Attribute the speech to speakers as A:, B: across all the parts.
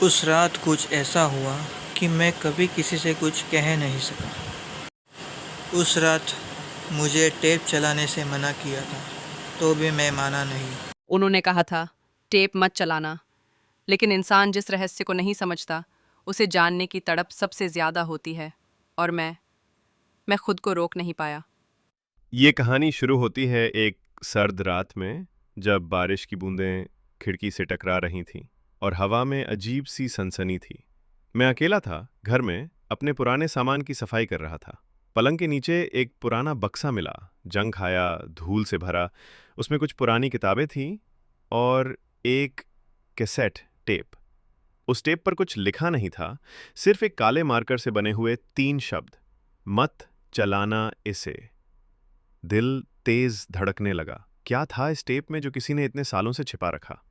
A: उस रात कुछ ऐसा हुआ कि मैं कभी किसी से कुछ कह नहीं सका। उस रात मुझे टेप चलाने से मना किया था, तो भी मैं माना नहीं।
B: उन्होंने कहा था टेप मत चलाना, लेकिन इंसान जिस रहस्य को नहीं समझता उसे जानने की तड़प सबसे ज्यादा होती है। और मैं खुद को रोक नहीं पाया।
C: ये कहानी शुरू होती है एक सर्द रात में, जब बारिश की बूंदें खिड़की से टकरा रही थीं और हवा में अजीब सी सनसनी थी। मैं अकेला था, घर में अपने पुराने सामान की सफाई कर रहा था। पलंग के नीचे एक पुराना बक्सा मिला, जंग खाया, धूल से भरा। उसमें कुछ पुरानी किताबें थीं और एक कैसेट टेप। उस टेप पर कुछ लिखा नहीं था, सिर्फ एक काले मार्कर से बने हुए 3 शब्द, मत चलाना इसे। दिल तेज धड़कने लगा। क्या था इस टेप में जो किसी ने इतने सालों से छिपा रखा?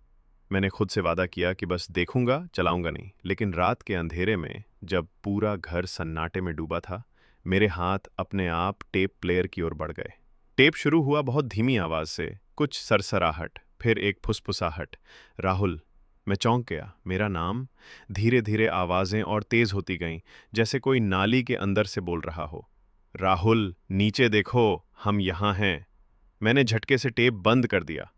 C: मैंने खुद से वादा किया कि बस देखूंगा, चलाऊंगा नहीं। लेकिन रात के अंधेरे में, जब पूरा घर सन्नाटे में डूबा था, मेरे हाथ अपने आप टेप प्लेयर की ओर बढ़ गए। टेप शुरू हुआ बहुत धीमी आवाज से, कुछ सरसराहट, फिर एक फुसफुसाहट। राहुल। मैं चौंक गया। मेरा नाम। धीरे धीरे आवाजें और तेज होती गईं, जैसे कोई नाली के अंदर से बोल रहा हो। राहुल, नीचे देखो, हम यहाँ हैं। मैंने झटके से टेप बंद कर दिया।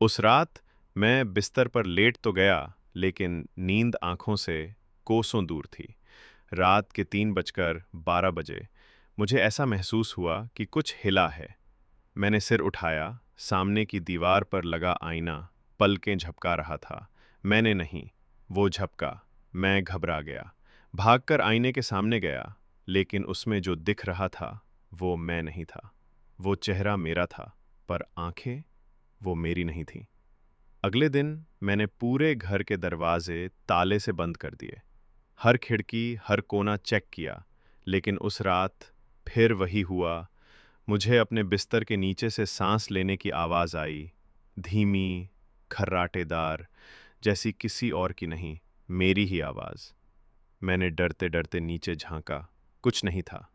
C: उस रात मैं बिस्तर पर लेट तो गया, लेकिन नींद आंखों से कोसों दूर थी। रात के 3:12 मुझे ऐसा महसूस हुआ कि कुछ हिला है। मैंने सिर उठाया। सामने की दीवार पर लगा आईना पलकें झपका रहा था। मैंने नहीं, वो झपका। मैं घबरा गया, भागकर आईने के सामने गया, लेकिन उसमें जो दिख रहा था वो मैं नहीं था। वो चेहरा मेरा था, पर आंखें वो मेरी नहीं थीं। अगले दिन मैंने पूरे घर के दरवाजे ताले से बंद कर दिए, हर खिड़की, हर कोना चेक किया, लेकिन उस रात फिर वही हुआ। मुझे अपने बिस्तर के नीचे से सांस लेने की आवाज़ आई, धीमी, खर्राटेदार, जैसी किसी और की नहीं, मेरी ही आवाज़। मैंने डरते डरते नीचे झांका, कुछ नहीं था।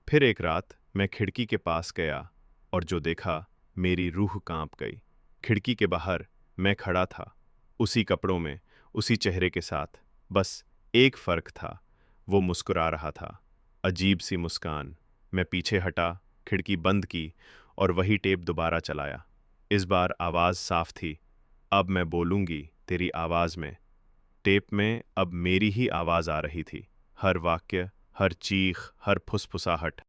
C: फिर एक रात मैं खिड़की के पास गया, और जो देखा, मेरी रूह कांप गई। खिड़की के बाहर मैं खड़ा था, उसी कपड़ों में, उसी चेहरे के साथ। बस एक फर्क था, वो मुस्कुरा रहा था, अजीब सी मुस्कान। मैं पीछे हटा, खिड़की बंद की, और वही टेप दोबारा चलाया। इस बार आवाज़ साफ थी। अब मैं बोलूंगी तेरी आवाज़ में। टेप में अब मेरी ही आवाज़ आ रही थी, हर वाक्य, हर चीख, हर फुसफुसाहट।